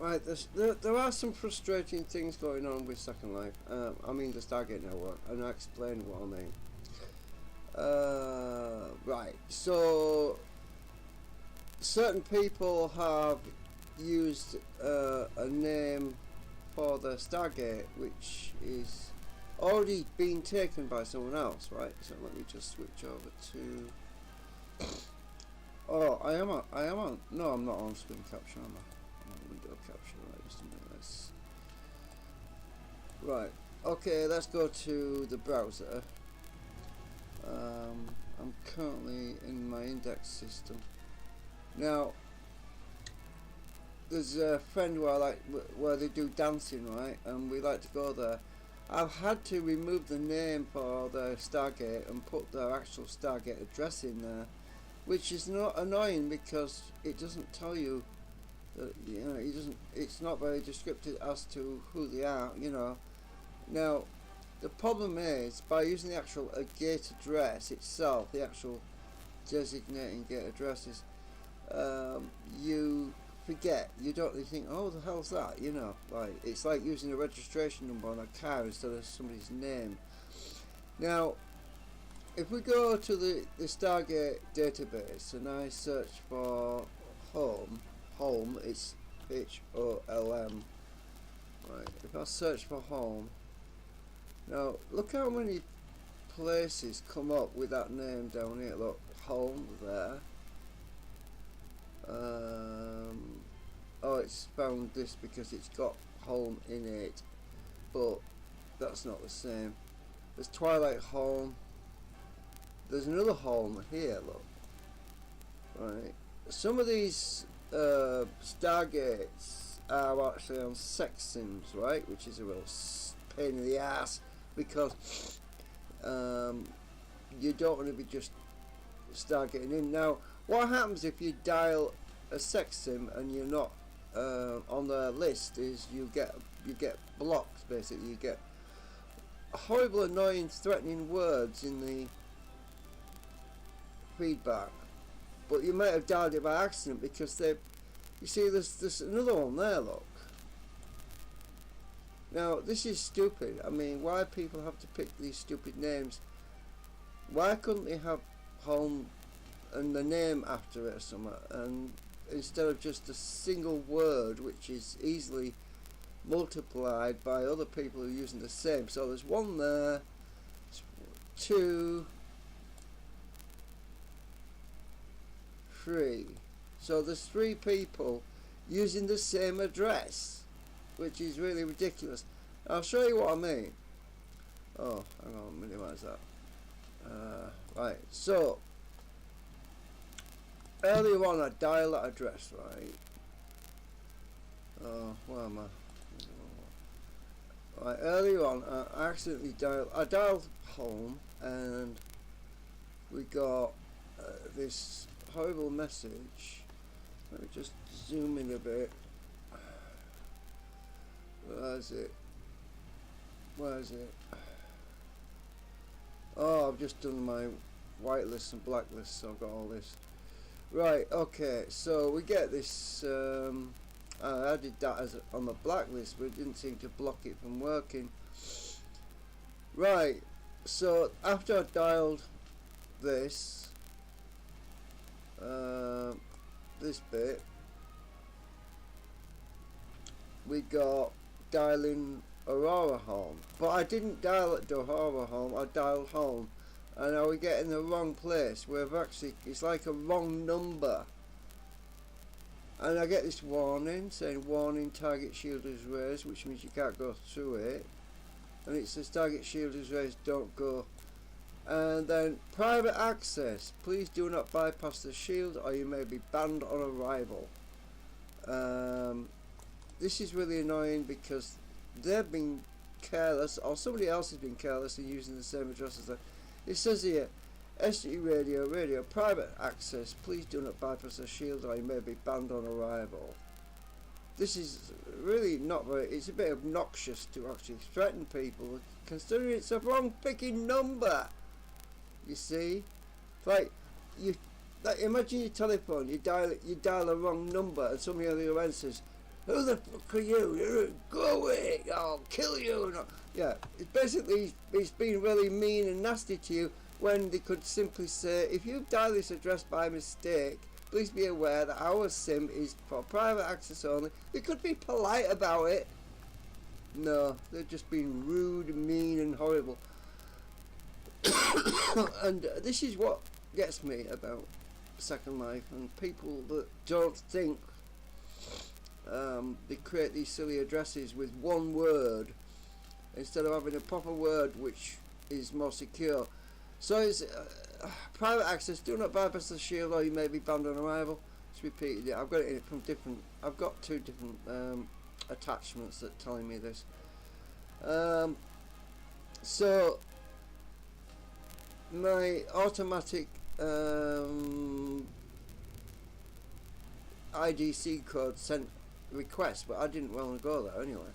Right, there are some frustrating things going on with Second Life. I mean the Stargate network, and I'll explain what I mean. Right, so certain people have used a name for the Stargate which is already been taken by someone else, right? So let me just switch over to. Oh, I am on. No, I'm not on screen capture, am I? I'm on window capture, right? Just a minute. Right. Okay, let's go to the browser. I'm currently in my index system. Now, there's a friend where I like where they do dancing, right? And we like to go there. I've had to remove the name for the Stargate and put their actual Stargate address in there, which is not annoying because it doesn't tell you that, you know, it's not very descriptive as to who they are, you know. Now the problem is, by using the actual gate address itself, the actual designating gate addresses, you forget, you think, oh, the hell's that, you know, like it's like using a registration number on a car instead of somebody's name. Now if we go to the Stargate database and I search for home, it's HOLM, right? If I search for home, now look how many places come up with that name down here. Look, home there. Oh, it's found this because it's got home in it, but that's not the same. There's Twilight Home. There's another home here, look. Right. Some of these Stargates are actually on sex sims, right? Which is a real pain in the ass because you don't want to be just Stargating in. Now, what happens if you dial a sex sim and you're not on the list is you get blocked, basically. You get horrible, annoying, threatening words in the feedback, but you might have dialed it by accident because you see there's another one there, look. Now this is stupid. I mean, why people have to pick these stupid names? Why couldn't they have home and the name after it or something, and instead of just a single word which is easily multiplied by other people who are using the same? So there's one there, two, 3. So there's 3 people using the same address, which is really ridiculous. I'll show you what I mean. Oh, hang on, minimize that. Right, so earlier on I dialed that address, right? Oh, where am I? Right, earlier on I accidentally dialed home, and we got this horrible message. Let me just zoom in a bit. Where is it? Oh, I've just done my whitelist and blacklist, so I've got all this. Right, okay, so we get this. I did that on the blacklist, but it didn't seem to block it from working. Right, so after I dialed this bit, we got dialing Aurora home, but I didn't dial at Aurora home, I dialed home, and now we get in the wrong place. We've actually, it's like a wrong number, and I get this warning saying warning, target shield is raised, which means you can't go through it, and it says target shield is raised, don't go. And then private access, please do not bypass the shield or you may be banned on arrival. This is really annoying because they've been careless, or somebody else has been careless in using the same address as that. It says here, SG radio, private access, please do not bypass the shield or you may be banned on arrival. This is really not very, it's a bit obnoxious to actually threaten people, considering it's a wrong picking number. You see, like imagine your telephone, you dial the wrong number, and somebody on the other end says, who the fuck are you? Go away, I'll kill you. And yeah, it's basically, it's been really mean and nasty to you when they could simply say, if you dial this address by mistake, please be aware that our SIM is for private access only. They could be polite about it. No, they're just being rude, mean and horrible. And this is what gets me about Second Life and people that don't think they create these silly addresses with one word instead of having a proper word which is more secure. So it's private access, do not bypass the shield or you may be banned on arrival. Just repeated it. I've got it in from different, I've got two different attachments that are telling me this. So my automatic IDC code sent request, but I didn't want to go there anyway.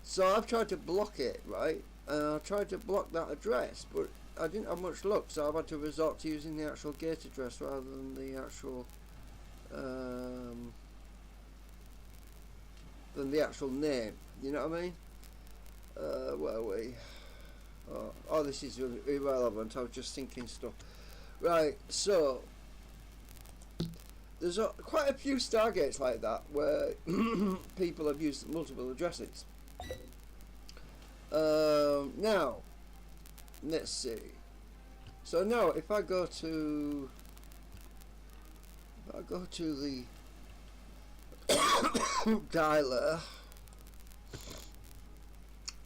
So I've tried to block it, right? I tried to block that address, but I didn't have much luck, so I've had to resort to using the actual gate address rather than the actual name. You know what I mean? Where are we? Oh, this is irrelevant. I was just thinking stuff. Right, so there's quite a few Stargates like that where people have used multiple addresses. Now, let's see. So now, if I go to the dialer,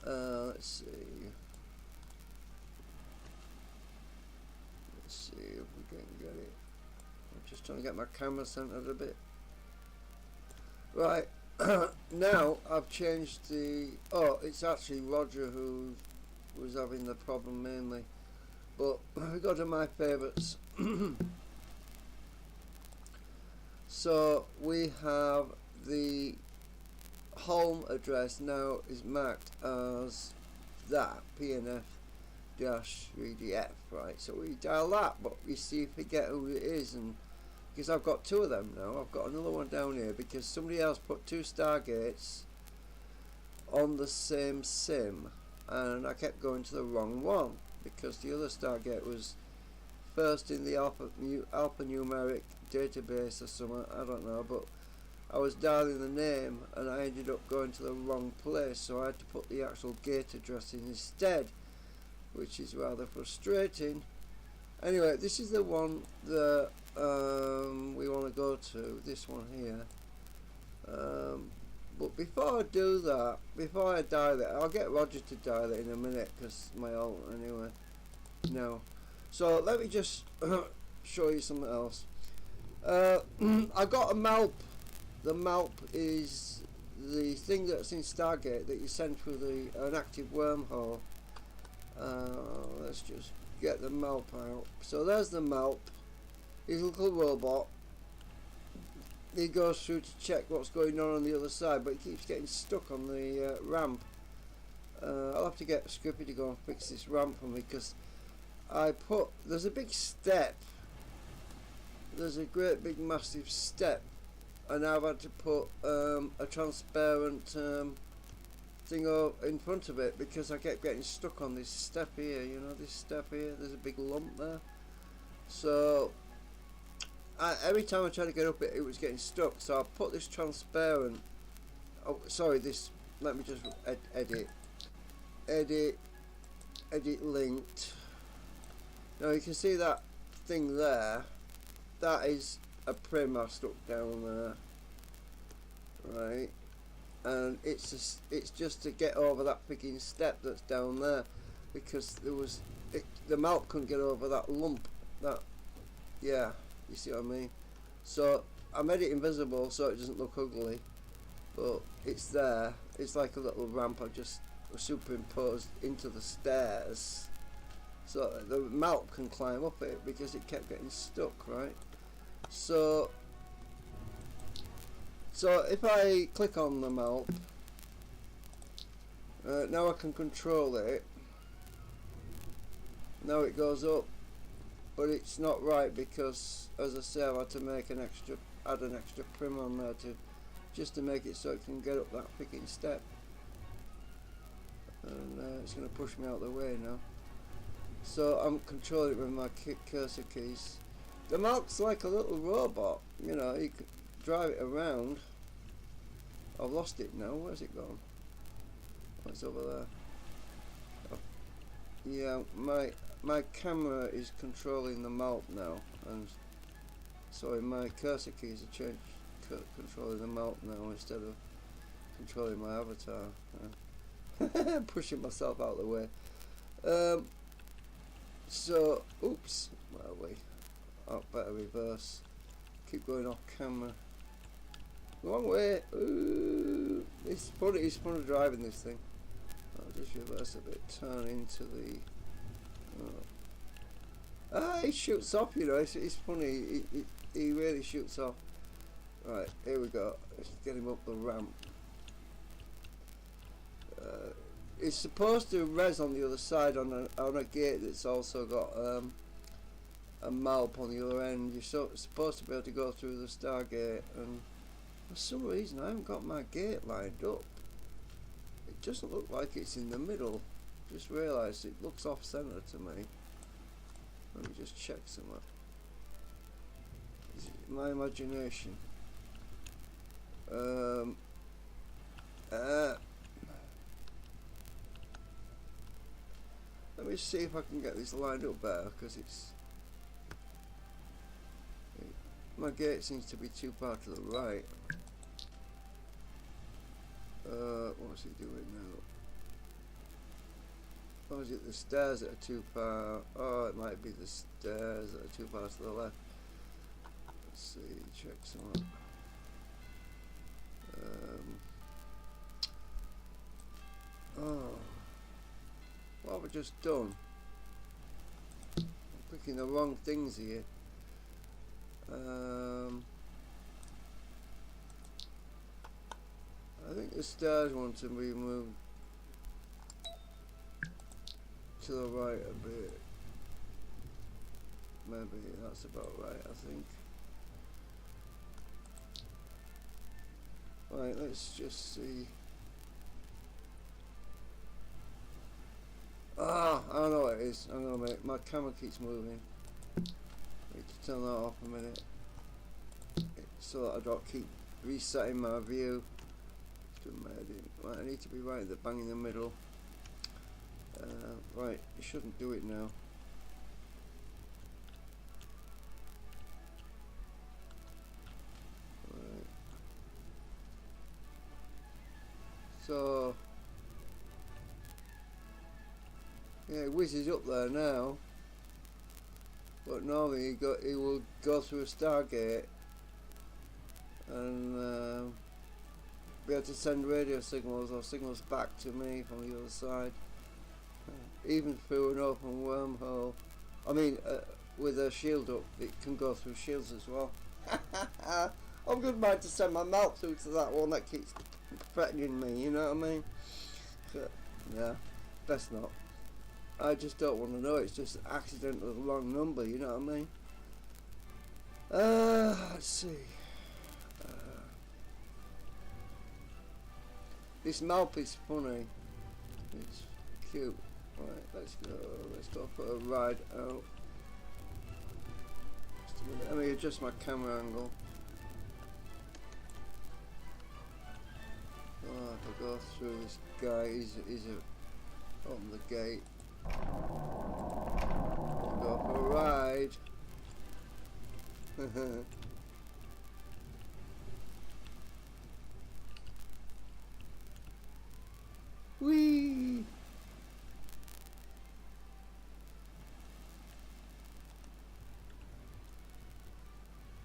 let's see. Let's see if we can get it. I'm just trying to get my camera centered a bit. Right. Now I've changed the. Oh, it's actually Roger who was having the problem mainly. But we go to my favourites. So we have the home address now is marked as that PNF-3DF, right? So we dial that, but we see if we get who it is, and because I've got two of them now, I've got another one down here because somebody else put two Stargates on the same SIM, and I kept going to the wrong one because the other Stargate was first in the alphanumeric database or something, I don't know, but I was dialing the name and I ended up going to the wrong place, so I had to put the actual gate address in instead, which is rather frustrating. Anyway, this is the one that we want to go to, this one here. But before I do that, before I dial it, I'll get Roger to dial it in a minute because my old anyway. No. So let me just show you something else. I got a MALP. The MALP is the thing that's in Stargate that you send through an active wormhole. Let's just get the MALP out. So there's the MALP. His little robot. He goes through to check what's going on the other side, but he keeps getting stuck on the ramp. I'll have to get Scrippy to go and fix this ramp for me because there's a big step. There's a great big massive step, and I've had to put a transparent thing in front of it because I kept getting stuck on this step here. You know, this step here, there's a big lump there. So every time I tried to get up it was getting stuck, so I put this transparent, oh sorry, this, let me just edit linked. Now you can see that thing there, that is a prim I stuck down there, right, and it's just to get over that freaking step that's down there because the mount couldn't get over that lump, that, yeah, you see what I mean. So I made it invisible so it doesn't look ugly, but it's there. It's like a little ramp I just superimposed into the stairs so the mount can climb up it because it kept getting stuck, right? So if I click on the mount, now I can control it. Now it goes up but it's not right because, as I say, I've had to make add an extra prim on there just to make it so it can get up that freaking step. And it's going to push me out of the way now. So I'm controlling it with my cursor keys. The mount's like a little robot, you know, you can drive it around. I've lost it now, where's it gone? Oh, it's over there. Oh. Yeah, my camera is controlling the mount now, and sorry, my cursor keys are changed, controlling the mount now instead of controlling my avatar. I'm pushing myself out of the way. So, oops, where are we? Oh, better reverse. Keep going off camera. Wrong way. Ooh, it's fun driving this thing. I'll just reverse a bit. Turn into the. He shoots off. You know, it's funny. He really shoots off. Right, here we go. Let's get him up the ramp. It's supposed to res on the other side on a gate that's also got a map on the other end. You're supposed to be able to go through the Stargate, and for some reason I haven't got my gate lined up. It doesn't look like it's in the middle. Just realised it looks off centre to me. Let me just check somewhere. Is it my imagination? Let me see if I can get this lined up better, because my gate seems to be too far to the right. What's he doing now? Or is it the stairs that are too far? Oh, it might be the stairs that are too far to the left. Let's see, check some out. What have I just done? I'm clicking the wrong things here. I think the stairs want to be moved to the right a bit. Maybe that's about right, I think. Right, let's just see. I know what it is. I know, mate. My camera keeps moving. I need to turn that off a minute, so that I don't keep resetting my view. Right, I need to be right at the bang in the middle. Right, you shouldn't do it now. Right. So yeah, it whizzes up there now, but normally he will go through a Stargate and be able to send radio signals or signals back to me from the other side, even through an open wormhole. I mean, with a shield up, it can go through shields as well. I'm good mind to send my mouth through to that one that keeps threatening me, you know what I mean? But, yeah, best not. I just don't want to know. It's just an accidental wrong number, you know what I mean? Let's see. This map is funny. It's cute. Right, let's go for a ride out. Just a minute. Let me adjust my camera angle. Oh, if I go through this guy, he's open the gate. Go for a ride. Whee!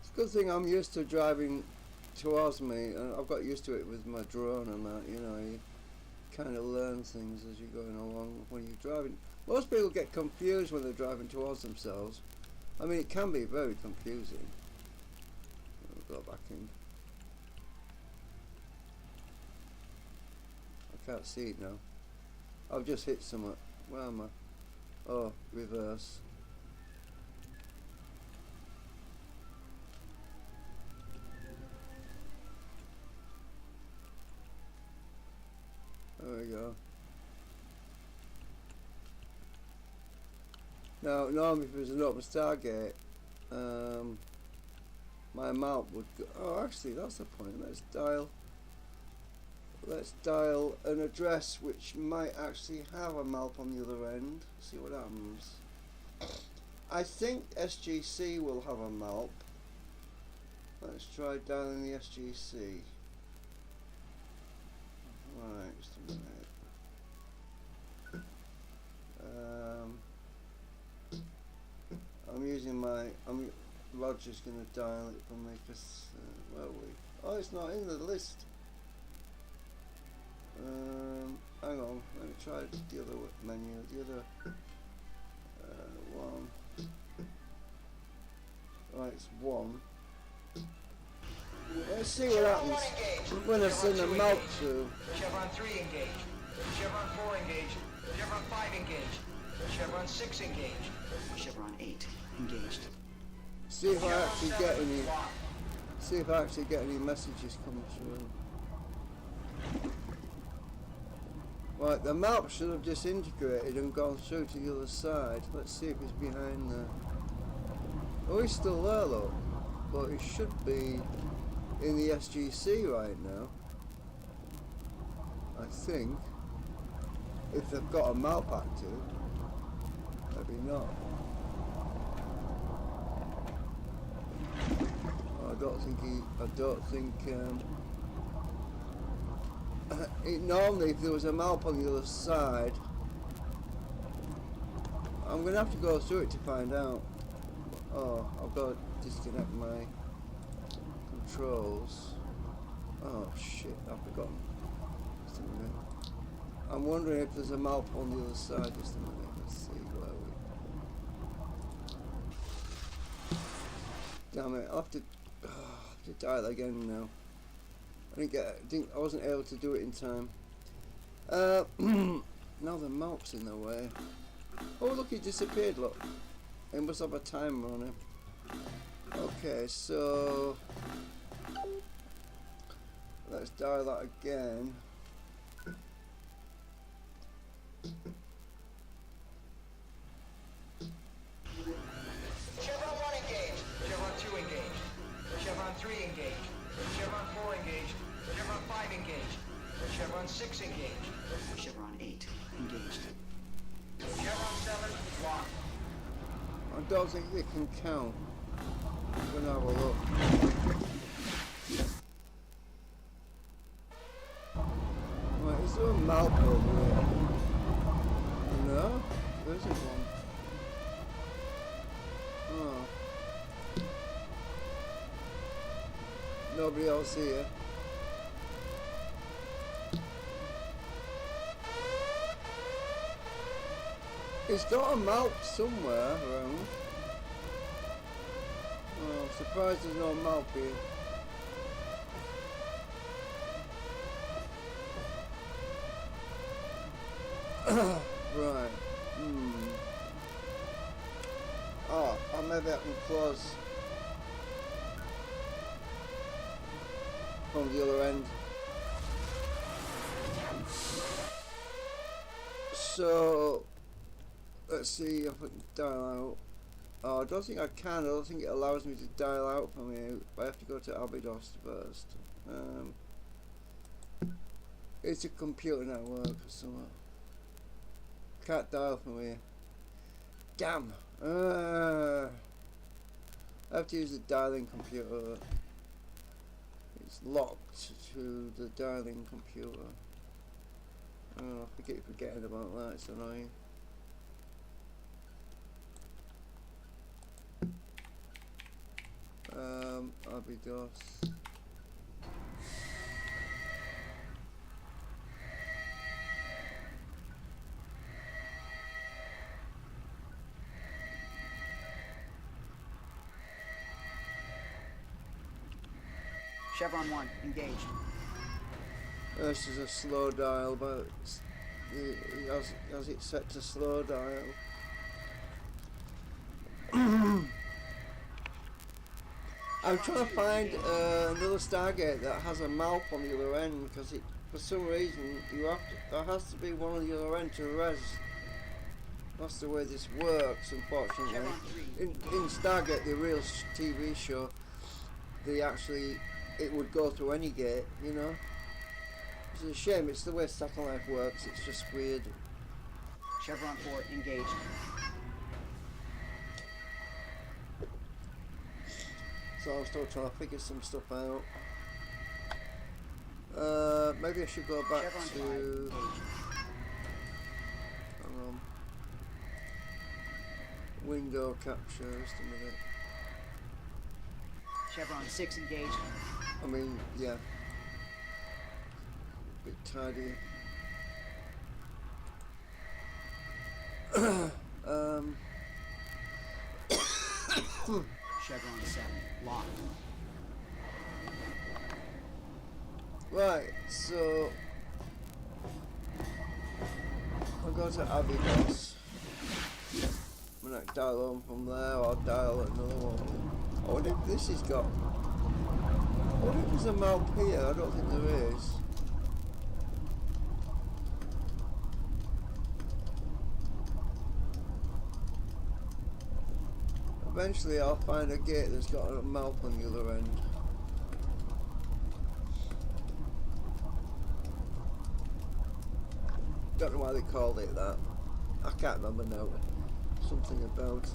It's a good thing I'm used to driving towards me, and I've got used to it with my drone and that, you know, you kind of learn things as you're going along when you're driving. Most people get confused when they're driving towards themselves. I mean, it can be very confusing. I'll go back in. I can't see it now. I've just hit something. Where am I? Oh, reverse. Now, normally if it was an open Stargate, my map would go. Oh, actually, that's the point. Let's dial an address which might actually have a map on the other end. See what happens. I think SGC will have a map. Let's try dialing the SGC. Right, just a minute. Roger's going to dial it for me because where are we? Oh, it's not in the list. Hang on, let me try the other menu, the other one. Right, it's 1. Let's see what happens when I send a map through. Chevron 3 engaged. Chevron 4 engaged. Chevron 5 engaged. Chevron 6 engaged. Chevron 8 engaged. See if I actually get any. See if I actually get any messages coming through. Right, the map should have disintegrated and gone through to the other side. Let's see if it's behind there. Oh, he's still there, look. But it should be in the SGC right now. I think. If they've got a map active. Maybe not. I don't think normally if there was a map on the other side, I'm gonna have to go through it to find out. Oh, I've got to disconnect my controls. Oh shit, I've forgotten. Just a minute. I'm wondering if there's a map on the other side. Just a minute, let's see where we. Damn it, I'll have to dial again now. I wasn't able to do it in time. Now the map's in the way. Oh look, he disappeared, look. It must have a timer on him. Okay, so let's dial that again. Chevron 1 engaged. Chevron 2 engaged. Chevron 3 engaged. Chevron 4 engaged. Chevron 5 engaged. Chevron 6 engaged. Chevron 8 engaged. Chevron 7 locked. I don't think they can count. I'm gonna have a look. Right, is there a map over here? No, there isn't one. Oh. Nobody else here. It's got a map somewhere around. Oh, I'm surprised there's no map here. Right. Oh, maybe I can close from the other end. So let's see if I can dial out. Oh, I don't think I can. I don't think it allows me to dial out from here. I have to go to Abydos first. It's a computer network or something. Can't dial from here. Damn. I have to use the dialing computer. It's locked to the dialing computer. Oh, I keep forgetting about that. It's annoying. Abydos. Chevron 1, engaged. This is a slow dial, but has it set to slow dial. I'm trying to find another Stargate that has a map on the other end, because for some reason there has to be one on the other end to res That's the way this works, unfortunately. Chevron 3. In Stargate, the real TV show, they actually, it would go through any gate, you know. It's a shame, it's the way satellite works, it's just weird. Chevron 4 engaged. So I'm still trying to figure some stuff out. Maybe I should go back Chevron 5 to... engaged. Hang on. Window capture, just a minute. Chevron 6 engaged. I mean, yeah. Bit tidy. Chevron 7 locked. Right, so I'll go to Abydos. I'm gonna dial home from there, or dial another one. I wonder if this has got... I wonder if there's a map here, I don't think there is. Eventually I'll find a gate that's got a map on the other end. Don't know why they called it that. I can't remember now. Something about...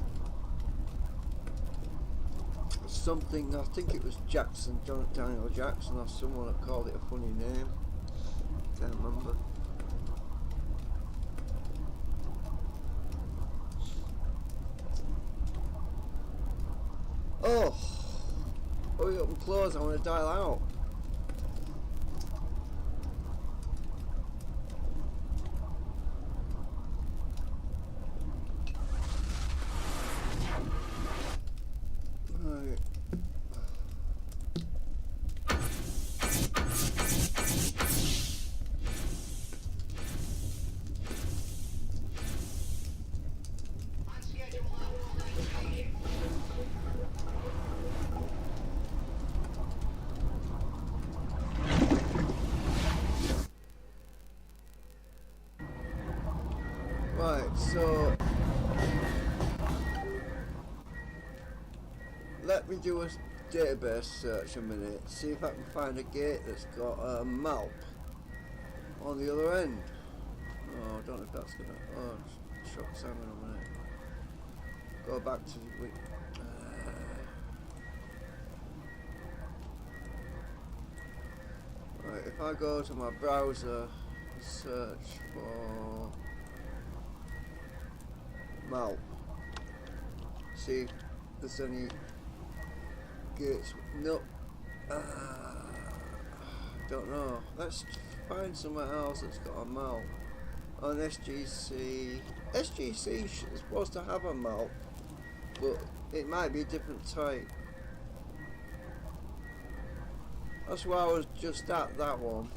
Something, I think it was Jackson, Daniel Jackson, or someone that called it a funny name. Can't remember. Oh! Hurry up and close, I want to dial out. Right. Right, so let me do a database search a minute, see if I can find a gate that's got a map on the other end. Oh, I don't know if that's gonna... Oh, shock salmon a minute. Go back to... Right, if I go to my browser and search for map, see if there's any gates. No, don't know. Let's find somewhere else that's got a map. On SGC. SGC is supposed to have a map, but it might be a different type. That's why I was just at that one.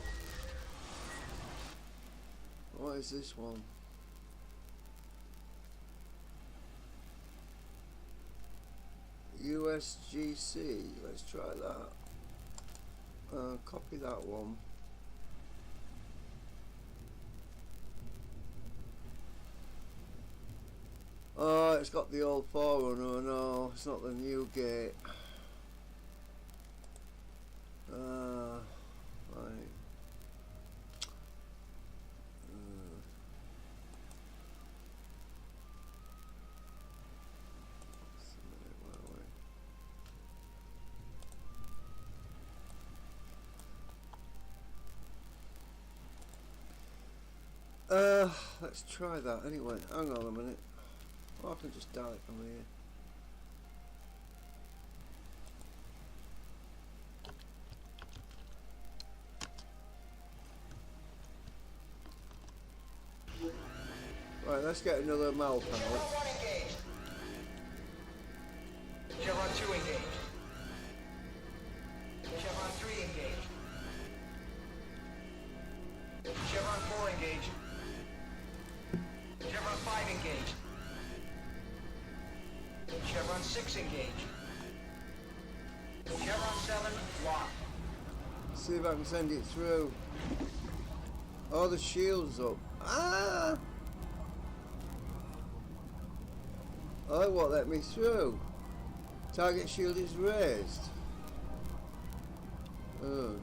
What is this one? USGC, let's try that. Copy that one. Oh, it's got the old Forerunner. No, it's not the new gate. Right. Let's try that anyway. Hang on a minute. Oh, I can just dial it from here. Right, let's get another map out. Chevron 1 engaged. Chevron 2 engaged. Chevron 3 engaged. Chevron 4 engaged. Chevron 5 engaged. Chevron 6 engaged. Chevron 7 locked. See if I can send it through. Oh, the shield's up. Ah! Oh, it won't let me through. Target shield is raised. Oh.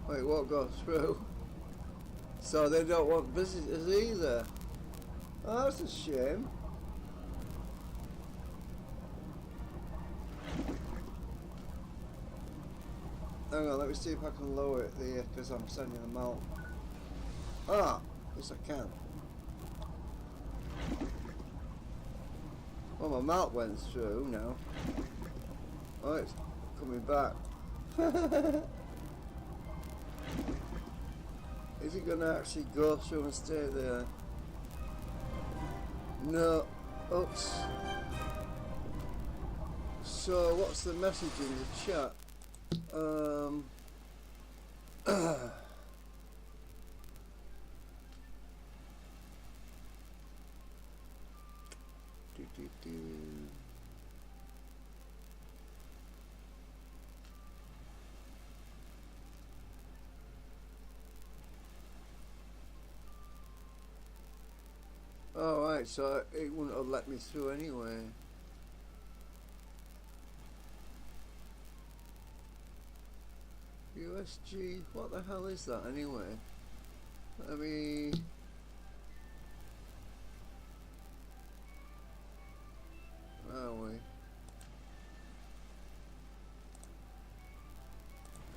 Oh, it won't go through. So they don't want visitors either. Oh, that's a shame. Hang on, let me see if I can lower it there, because I'm sending them out. Ah, yes I can. Well, my mount went through now. Oh, it's coming back. Is it going to actually go through and stay there? No. Oops. So, what's the message in the chat? Alright, so it wouldn't have let me through anyway. USG, what the hell is that anyway? Let me... Where are we?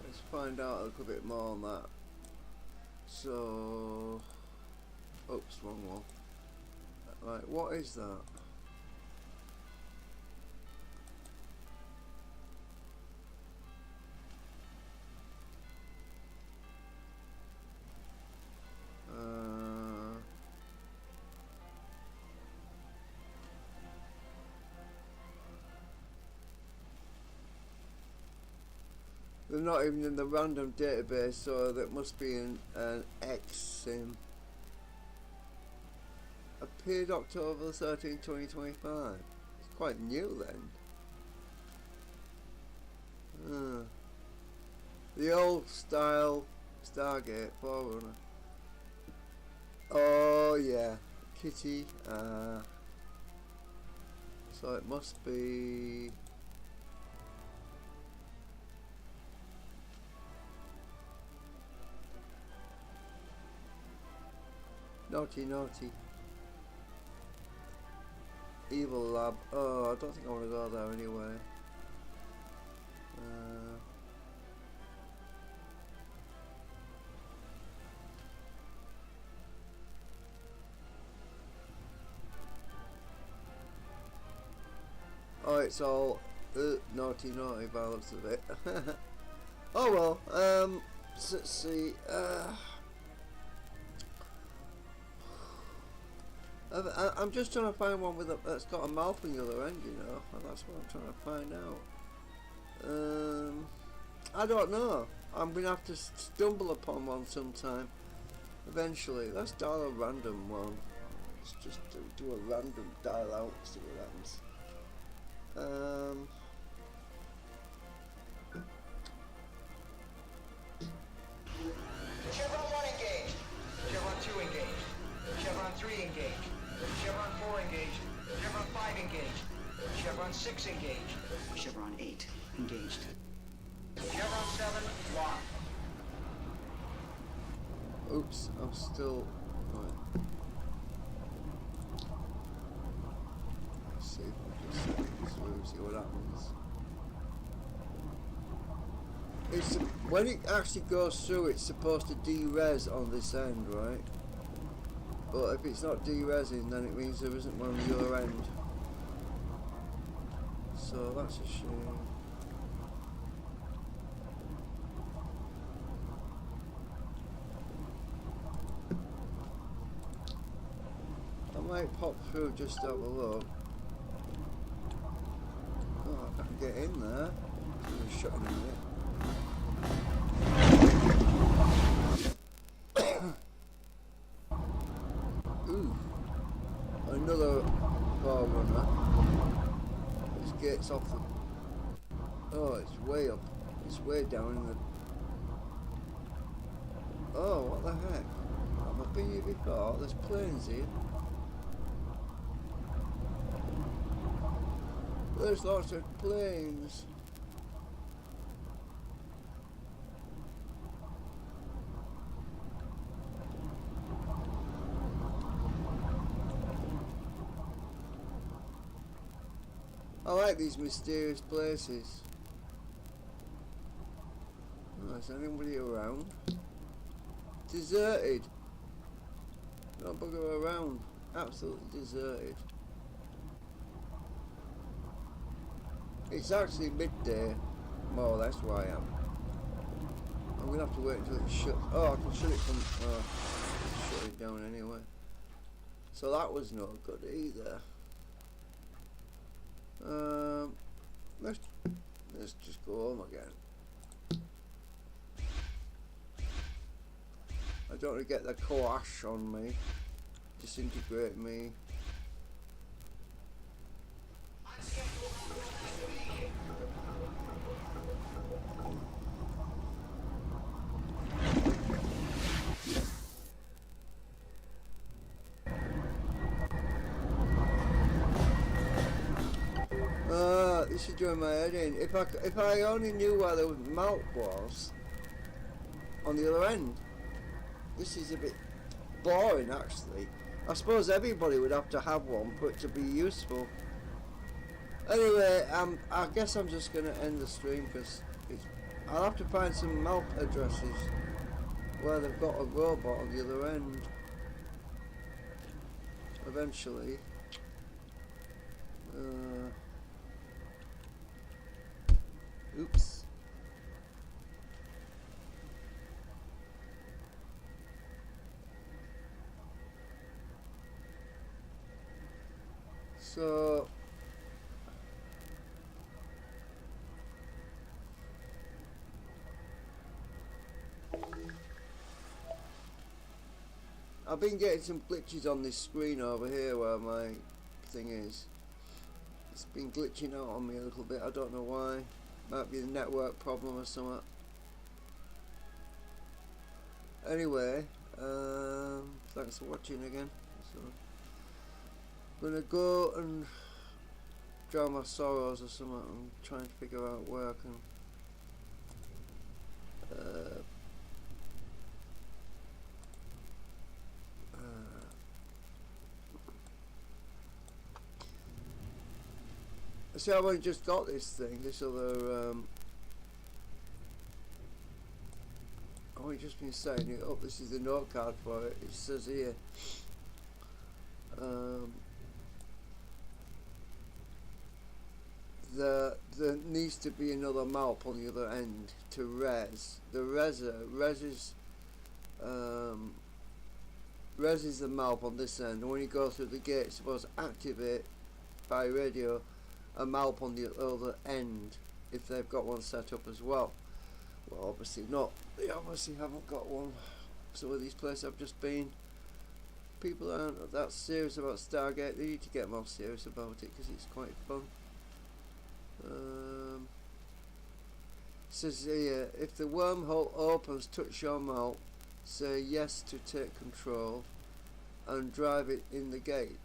Let's find out a little bit more on that. So... Oops, wrong one. Right, what is that? They're not even in the random database, so that must be an ex-sim. Appeared October 13, 2025. It's quite new then. The old style Stargate Forerunner. Oh yeah, Kitty. So it must be. Naughty, naughty. Evil Lab. Oh, I don't think I want to go there anyway. Oh, it's all naughty, naughty by the looks of it. Oh well. Let's see. I'm just trying to find one that's got a mouth on the other end, you know, and that's what I'm trying to find out. I don't know. I'm gonna have to stumble upon one sometime. Eventually. Let's dial a random one. Let's just do a random dial out, see what happens. Chevron 1 engaged. Chevron 2 engaged. Chevron 3 engaged. Chevron 4 engaged. Chevron 5 engaged. Chevron 6 engaged. Chevron 8 engaged. Chevron 7 locked. Oops, I'm still. Right. Let's see if we can set it through, see what happens. It's when it actually goes through, it's supposed to de-res on this end, right? But if it's not de-resing, then it means there isn't one on the other end. So that's a shame. I might pop through just to have a look. Oh, I can get in there. I'm shut in a minute. Ooh, another bar runner. This gate's off the. Oh, it's way up. It's way down in the. Oh, what the heck? Have I been here before? There's planes here. There's lots of planes. I like these mysterious places. Oh, is anybody around? Deserted. No bugger around. Absolutely deserted. It's actually midday, more or less where I am. I'm gonna have to wait until it shuts. Oh, I can shut it from. Oh, shut it down anyway. So that was no good either. Let's just go home again. I don't want to get the coash on me, disintegrate me. This is doing my head in. If I only knew where the mount was on the other end. This is a bit boring actually. I suppose everybody would have to have one for it to be useful. Anyway, I guess I'm just going to end the stream because I'll have to find some map addresses where they've got a robot on the other end. Eventually. Oops. So I've been getting some glitches on this screen over here where my thing is. It's been glitching out on me a little bit. I don't know why. Might be a network problem or something. Anyway, thanks for watching again. So I'm gonna go and drown my sorrows or something and try and figure out where I can see, I've only just got this thing, this other I've only just been setting it up. This is the note card for it. It says here there needs to be another map on the other end to res. The res is the map on this end, and when you go through the gate it's supposed to activate by radio a map on the other end if they've got one set up as well. Well, obviously not. They obviously haven't got one. Some of these places I've just been, people aren't that serious about Stargate. They need to get more serious about it because it's quite fun. Says here, if the wormhole opens, touch your mouth, say yes to take control and drive it in the gate.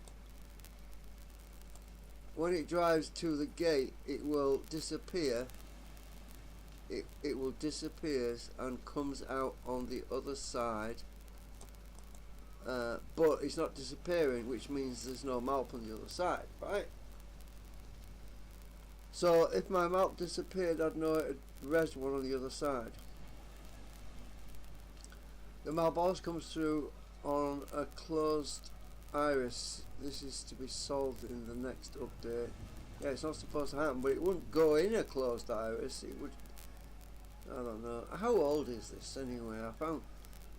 When it drives to the gate, it will disappear. It will disappear and comes out on the other side, but it's not disappearing, which means there's no map on the other side, right? So if my map disappeared, I'd know it'd res one on the other side. The map always comes through on a closed iris. This is to be solved in the next update. Yeah, it's not supposed to happen, but it wouldn't go in a closed iris. It would. I don't know. How old is this anyway? I found,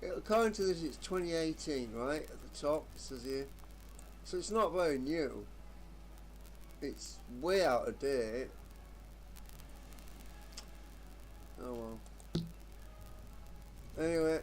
according to this, it's 2018, right? At the top, it says here. So it's not very new. It's way out of date. Oh well. Anyway.